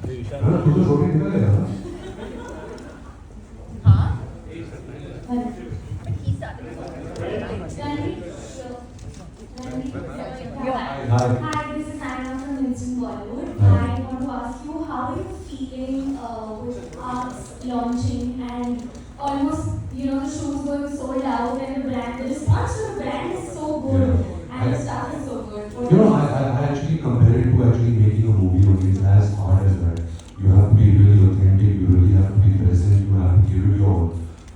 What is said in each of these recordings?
तू तो शूटिंग निकल गया ना? Hi, this is Anna from Instant Bollywood. I want to ask you, how are you feeling with Arcs launching and almost, the show's going sold out and the response to the brand is so good and the stuff is so good. I actually compare it to actually making a movie only. It's as hard as that. You have to be really authentic, you really have to be present, you have to give it your all.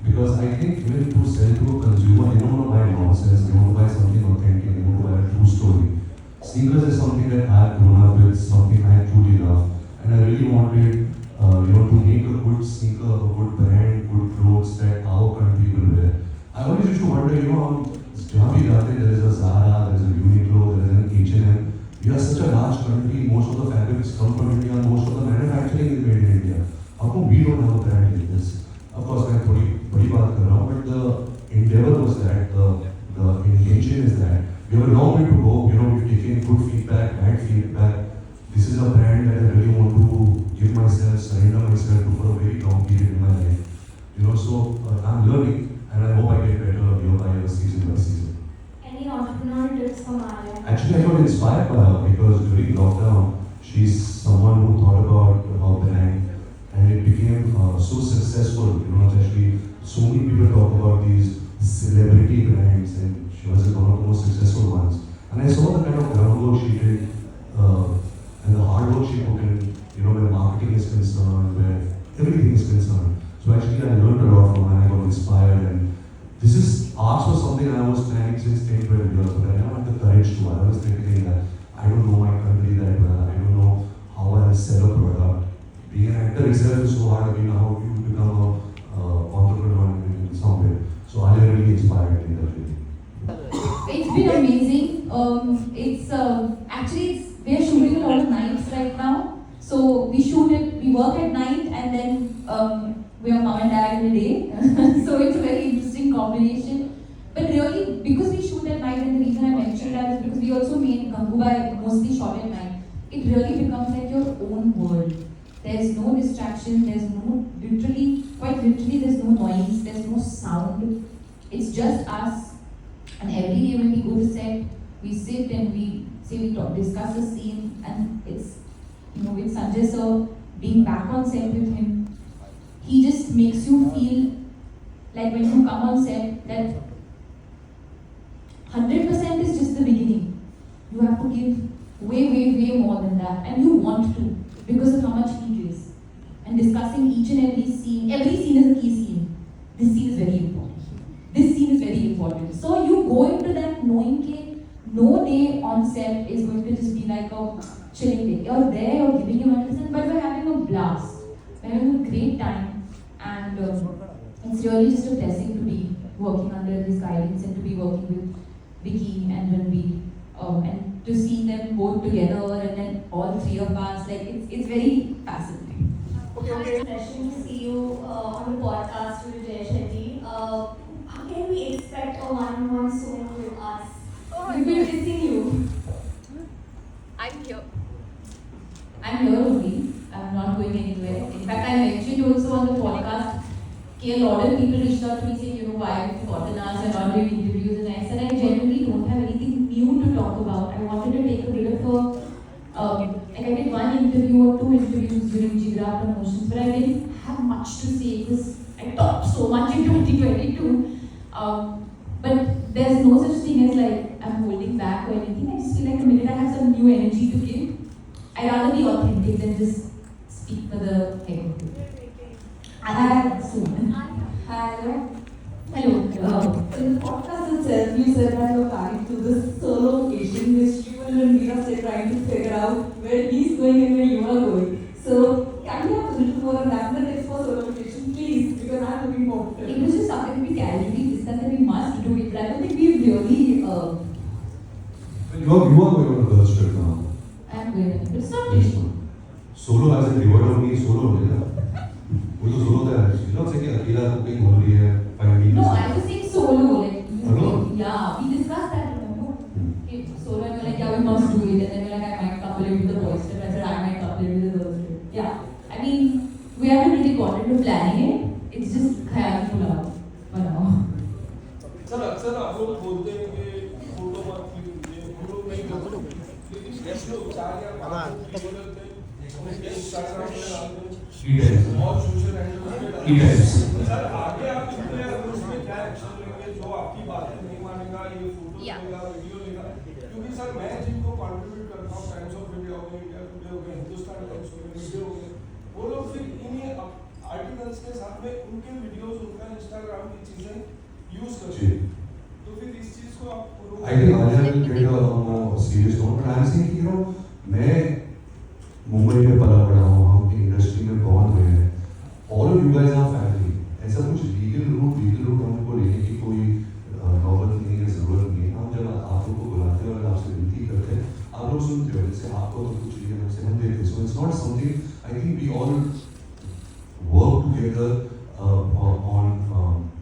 Because I think even to sell to a consumer, they don't want to buy nonsense, they want to buy something authentic, they want to buy a true story. Sneakers is something that I have grown up with, something I truly love. And I really wanted, to make a good sneaker, a good brand, good clothes that our country will wear. I always used to wonder, जहाँ भी जाते there is a Zara, there is a Uniqlo, there is an H&M. We are such a large country, most of the fabrics come from India, most of the manufacturing is made in India. How come we don't have a brand like this? Of course, मैं थोड़ी बड़ी बात कर रहा हूँ, but the endeavor was that, the intention is that we have a long way to go. We've taken good feedback, bad feedback. This is a brand that I really want to give myself, surrender myself to for a very long period in my life. So I'm learning, and I hope I get better year by year, season by season. Any entrepreneurial tips for Maya? Actually, I got inspired by her because during lockdown, she's someone who thought about her brand, and it became so successful. Actually, so many people talk about these celebrity brands, and she was one of the most successful ones. And I saw the kind of groundwork she did, and the hard work she put in, where marketing is concerned, where everything is concerned. So actually, I learned a lot from her, and I got inspired. And arts was something I was planning since 10, 12 years, but I never had the courage to. I was thinking that I don't know my country that well, I don't know how I'll sell a product. Being an actor itself is so hard. How do you become an entrepreneur in some way? So I really inspired in that way. It's been amazing. We are shooting a lot of nights right now. So we work at night and then we are mom and dad in the day. So it's a very interesting combination. But really, because we shoot at night, and the reason I mentioned that is because we also made Gangubai mostly shot at night. It really becomes like your own world. There's no distraction, quite literally, there's no noise, there's no sound. It's just us. And every day when we go to set, we sit and we discuss the scene, and it's, with Sanjay sir, being back on set with him, he just makes you feel like when you come on set that 100% is just the beginning. You have to give way, way, way more than that, and you want to because of how much he gives. And discussing each and every scene is a key scene. This scene is very important. So you go into that knowing that no day on set is going to just be like a chilling day. You're there, you're giving your 100%, but we're having a blast. We're having a great time, and it's really just a blessing to be working under his guidance and to be working with Vicky and Ranveer, and to see them both together and then all three of us, it's very fascinating. Okay. Refreshing to see you on the podcast with Jay Shetty. How can we expect a one-on-one soon with us? We've been missing you. I'm here only. I'm not going anywhere. In fact, I mentioned also on the podcast, a lot of people reached out to me saying, why have you forgotten us and not doing interviews? And I said, I genuinely don't have anything new to talk about. I wanted to take a bit of I did one interview or two interviews during Jigra promotions, but I didn't have much to say because I talked so much in 2022. But there's no such thing as I'm holding back or anything. I just feel like the minute I have some new energy to give, I'd rather be authentic than just speak for the heck of it. Hi. Soon. Hello. Hello. In the podcast itself, you said that you're planning to this solo Asian history and we are still trying to figure out where he's going and where you are going. So, can we have a little more on that? The next for solo vacation, please, because I'm looking forward to it. It was just something we casually discussed that we must do it, but I don't think we've really. You are going on a girls trip now. I'm going. It's not Yes, really. ma'am. Solo as a reward only solo हो गया. वो तो solo था. You don't say कि अकेला तो कहीं घूम रही है. Finally. No, I was saying solo. Alone? Yeah, we discussed that. Remember? Okay, solo, and we're like, yeah, we must do it, and then we're like, I might couple it with the boys trip. I said, I might couple it with the girls trip. Yeah. really got into planning it. It's just khayal pulao for now. Sir अक्सर आप लोग बोलते हैं कि photo मत खींचिए, photo नहीं करो, लेकिन कुछ लोग 4 या 5 इंस्टाग्राम पे और सोशल हैंडल्स पे डालते हैं। सर आगे आप इतने उसमें क्या एक्शन लेंगे जो आपकी बातें नहीं मानेगा, ये फोटो लेगा, वीडियो लेगा? क्योंकि सर मैं जिनको कंट्रीब्यूट करता हूँ, टाइम्स ऑफ इंडिया हो गए, इंडिया टुडे हो गए, हिंदुस्तान टाइम्स हो गए, वीडियो हो गए, वो लोग फिर इन्हीं आर्टिकल्स के साथ में उनके वीडियोस, उनका इंस्टाग्राम की चीजें यूज करते हैं। तो फिर इस चीज को आप I think Alia will get a more serious note, but I'm saying, you know, मैं मुंबई में पला पड़ा हूँ, हम इंडस्ट्री में बॉर्न हुए हैं, all of you guys are family. ऐसा कुछ लीगल रूट हमको लेने की कोई नौबत नहीं है, जरूरत नहीं है। हम जब आप लोग को बुलाते हैं और आपसे विनती करते हैं, आप लोग सुनते हो, जैसे आपको तो कुछ चाहिए हमसे हम देते हैं। So it's not something, I think we all work together on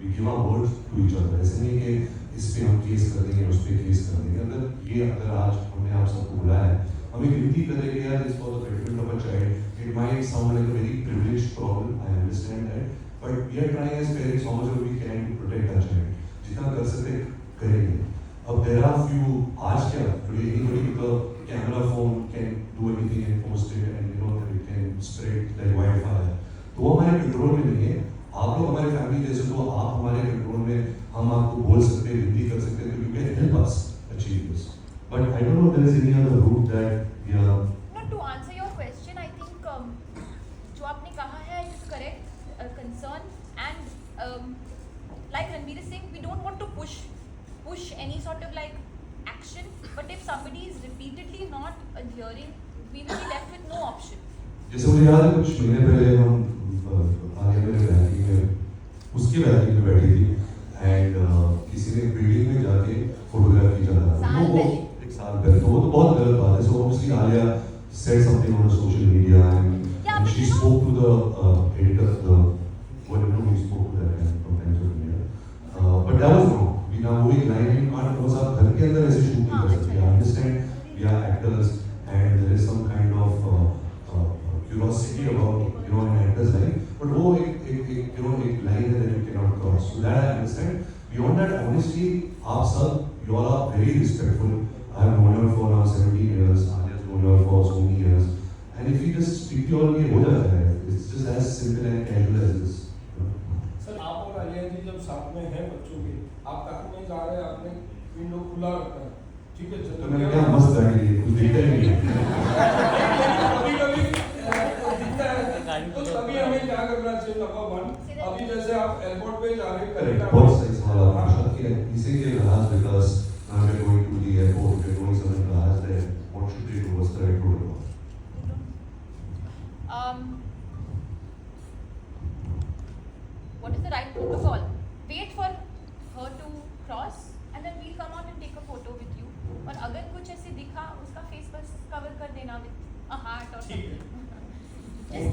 we give our words to each other. ऐसे नहीं कि इस पे हम केस कर देंगे, उस पे केस कर देंगे। अगर आज हमने आप सबको बुलाया है, हम एक विनती करेंगे यार, is for the betterment of a child, it might sound like a very privileged problem, I understand that, but we are trying as parents how much we can to protect our child, जितना कर सकते करेंगे। अब there are few, आज क्या today anybody with a camera phone can do anything and post it and you know it can spread like wildfire, तो वो हमारे कंट्रोल में नहीं है। आप लोग हमारे फैमिली जैसे, तो आप हमारे कंट्रोल में, हम आपको बोल सकते हैं, विनती कर सकते हैं, तो you can help us achieve this, but I don't know there is any other route that we are. No, to answer your question, I think जो आपने कहा है is correct concern, and like Ranveer is saying, we don't want to push any sort of like action, but if somebody is repeatedly not adhering, we will be left with no option. जैसे मुझे याद है कुछ महीने पहले हम आलिया मेरे बैठकी में, उसकी बैठकी में बैठी थी एंड किसी ने बिल्डिंग में जाके फोटोग्राफी चला रहा था, वो एक साल पहले, तो वो तो बहुत गलत बात है। So obviously Alia said something on social media and she spoke to the editor of the whatever we spoke to that and from Times of India, but that was wrong. We now moving line in part was आप घर के अंदर ऐसे shoot नहीं कर सकते। I understand we are actors and there is some kind of curiosity about an actor's life, but वो एक एक line है that you cannot cross. So that I understand. Beyond that, honestly, आप सब you all are very respectful. I have known you for now 17 years. Alia's known you for so many years. And if you just speak to all, ये हो जाता है. It's just as simple and casual as this. Sir आप और आलिया जी जब साथ में हैं बच्चों के, आप कार में जा रहे हैं, आपने विंडो खुला रखा है, ठीक है, तो मैंने क्या मस्त गाड़ी ली, कुछ दिखता ही नहीं है। कभी-कभी दिखता है, तो तभी हमें क्या करना चाहिए? नंबर 1, अभी जैसे आप एयरपोर्ट पे जा रहे हैं, Correct. बहुत सही सवाल आपने पूछा कि इसीलिए Rahas, because now we are going to the airport, we are going somewhere to Rahas there. What should we do? What's the right protocol? What is the right protocol? Wait for her to cross and then we'll come out and take a photo with you. और अगर कुछ ऐसे दिखा, उसका face बस cover कर देना with a heart or something.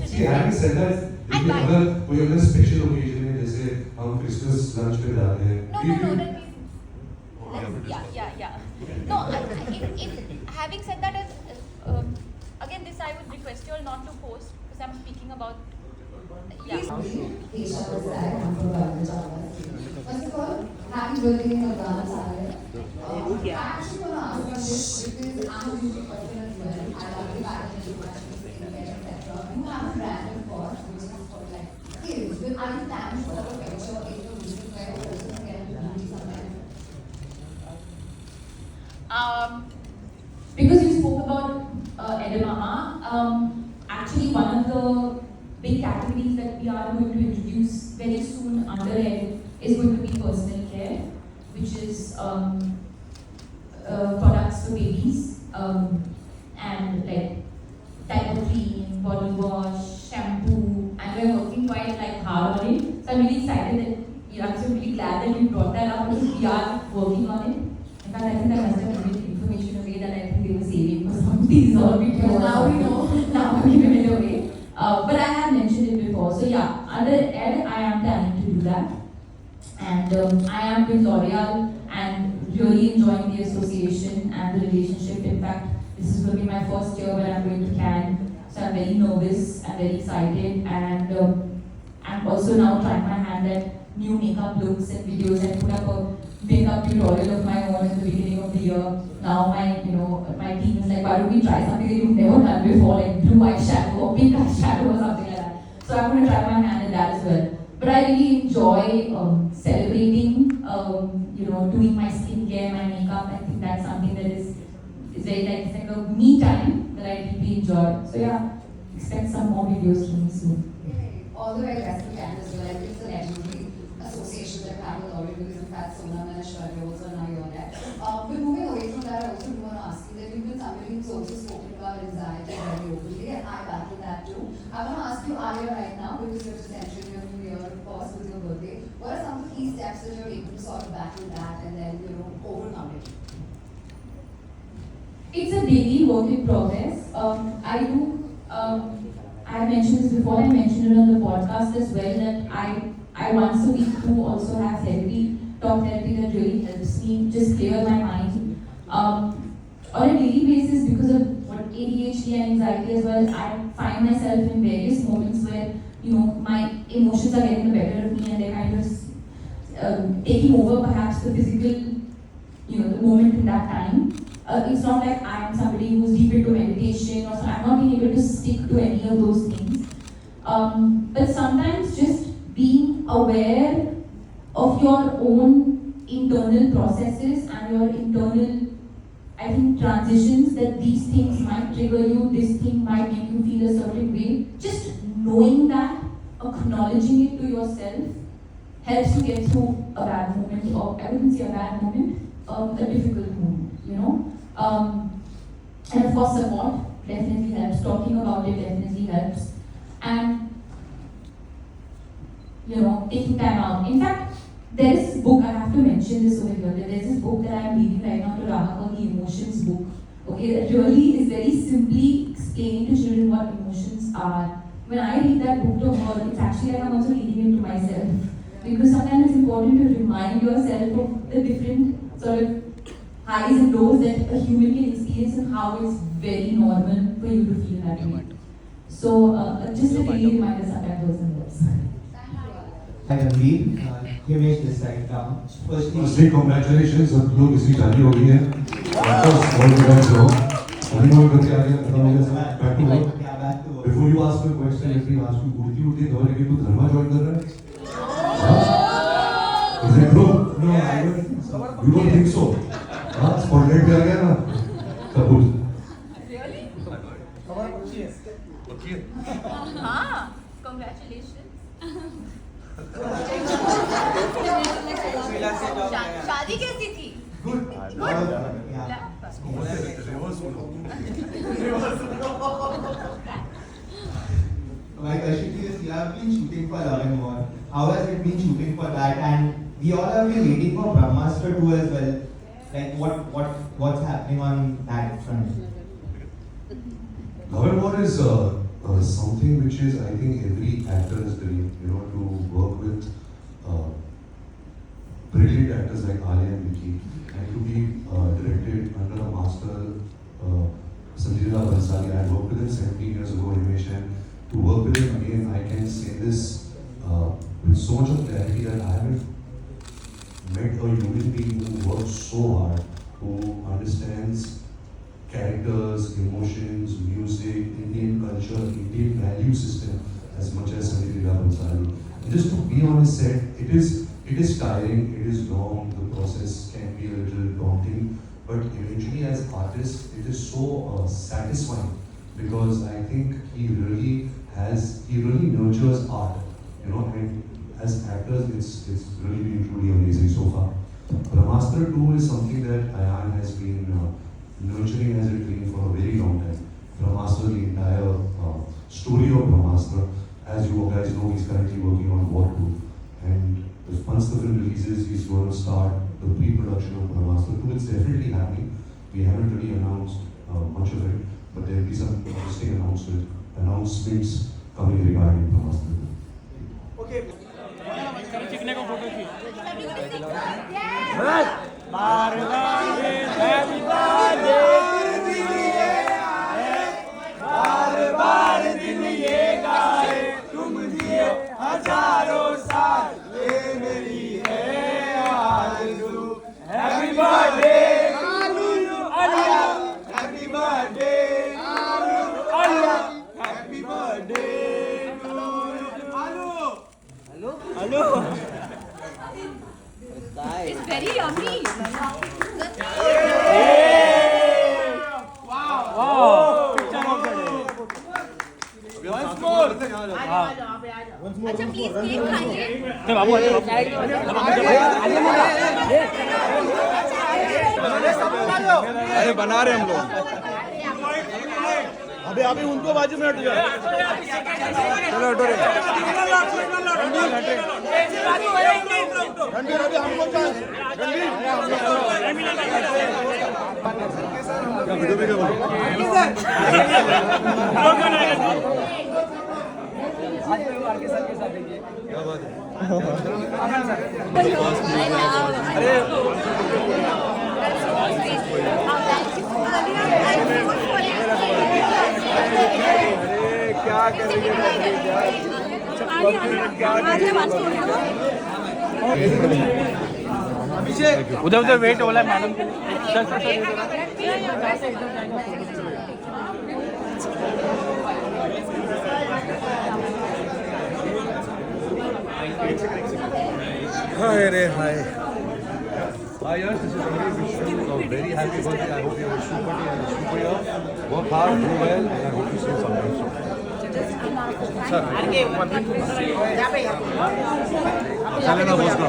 Just See, having said that, देखिए अगर कोई अगर स्पेशल ओकेजन है, जैसे हम क्रिसमस लंच पे जाते हैं, No, then yeah. No, in having said that, again, this I would request you all not to post because I'm speaking about. Yeah. Kesha was sad, I'm from Rajasthan. First of all, happy birthday in advance, Alia. I actually want to ask you this because I'm a music person as well. I love the pattern, etc. You have a brand of course, which is called like skills. But are you planning for a picture in your music where a person can be somewhere? Because you spoke about Edamama, actually one of the big categories that we are going to introduce very soon under Ed is going to be personal care, which is products for babies and like diaper cream, body wash, shampoo, and we're working quite like hard on it. So I'm really excited that I'm so really glad that you brought that up because we are working on it. In fact, I think I must have given information away that I think they were saving for some these all because now we know. Now we're giving it away. But I have mentioned it before. So yeah, under Ed, I am planning to do that. And I am with L'Oreal and really enjoying the association and the relationship. In fact, this is going to be my first year where I'm going to Cannes. So I'm very nervous and very excited. And I'm also now trying my hand at new makeup looks and videos. I put up a makeup tutorial of my own at the beginning of the year. Now my team is like, why don't we try something that you've never done before, like blue eyeshadow or pink eyeshadow or something like that. So I'm going to try my hand at that as well. But I really enjoy celebrating, doing my skincare, my makeup. I think that's something that is very like, it's like a me time that I deeply enjoy. So yeah, expect some more videos from me soon. All the very best to Candace. Well, it's a legendary association that we have with Laureate because in fact Sonam and Ashwarya also now you're there. But moving away from that, I also do want to ask you that you've been somebody who's also spoken about anxiety very openly, and I battle that too. I want to ask you, Alia, right now, because you're just entering your new year, of course, with your birthday, what are some of the key steps that you're able to sort of battle that and then, overcome it? It's a daily work in progress. I mentioned this before, I mentioned it on the podcast as well, that I once a week do also have therapy, talk therapy that really helps me just clear my mind. On a daily basis, because of what ADHD and anxiety as well, I find myself in various moments where, my emotions are getting the better of me and they're kind of taking over perhaps the physical, the moment in that time. It's not like I am somebody who's deep into meditation or so. I'm not being able to stick to any of those things. But sometimes just being aware of your own internal processes and your internal, I think, transitions, that these things might trigger you, this thing might make you feel a certain way. Just knowing that, acknowledging it to yourself, helps you get through a bad moment, or I wouldn't say a bad moment, a difficult moment, and of course support definitely helps, talking about it definitely helps, and taking time out. In fact, there is this book, I have to mention this over here, that there's this book that I am reading right now to Rama called The Emotions Book, okay, that really is very simply explaining to children what emotions are. When I read that book to her, it's actually like I'm also reading it to myself, because sometimes it's important to remind yourself of the different sort of highs and lows that a human can experience and how it's very normal for you to feel that way. So, just a daily reminder sometimes goes and works. Hi Ranveer, Himesh this side now. Firstly, congratulations, सब लोग इसी शादी हो गई है. All the best, bro. अभी मोल करके आ गया, खत्म हो गया सब. Back to work. Before you ask me a question, let me ask you, उड़ती खबर है कि तू धर्मा join कर रहा है? Is it true? No, I don't think so. You don't think so? हाँ, spotlight पे आ गया ना. कबूल. Really? Okay. हाँ, congratulations. शादी कैसी थी? Good. Yeah. My question is, you have been shooting for Love and War. How has it been shooting for that? And we all have been waiting for Brahmastra 2 as well. Like what's happening on that front? Love and War is something which is, I think, every actor's dream, to work with brilliant actors like Alia and Vicky, and to be directed under a master, Sanjay Leela Bhansali. I worked with him 17 years ago, Himesh, and to work with him again, I can say this with so much of clarity that I haven't met a human being who works so hard, who understands characters, emotions, music, Indian culture, Indian value system as much as Sanjay Leela Bhansali. And just to be on his set, it is tiring, it is long, the process can be a little daunting, but eventually as artists, it is so satisfying, because I think he really nurtures art, and as actors, it's really been truly amazing so far. Brahmastra 2 is something that Ayan has been nurturing as a dream for a very long time. Brahmastra, the entire story of Brahmastra, as you guys know, he's currently working on War 2, and once the film releases, he's going to start the pre-production of Brahmastra 2. It's definitely happening. We haven't really announced much of it, but there will be some interesting announcements coming regarding Brahmastra 2. Okay. बार बार दिन ये गाए तुम जिए हजार very yummy. अच्छा please cake खाइए. अरे बना रहे हम लोग. अभी उनको बाजू में हट जाओ. चलो हटो रे. रणबीर अभी हमको चांस. वीडियो में क्या बोलो. क्या बात है. अरे क्या करेंगे उधर उधर वेट हो रहा है मैडम के लिए. हाय रे हाय. Hi yes, this is Ranveer. Wish you a very happy birthday. I hope you have a super day and a super year. Work hard, do well, and I hope you see you sometime soon. Sir, चले ना बोस का.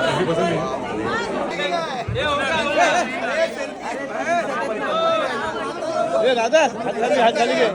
अभी पसंद नहीं. ये राधा हाथ खाली गए.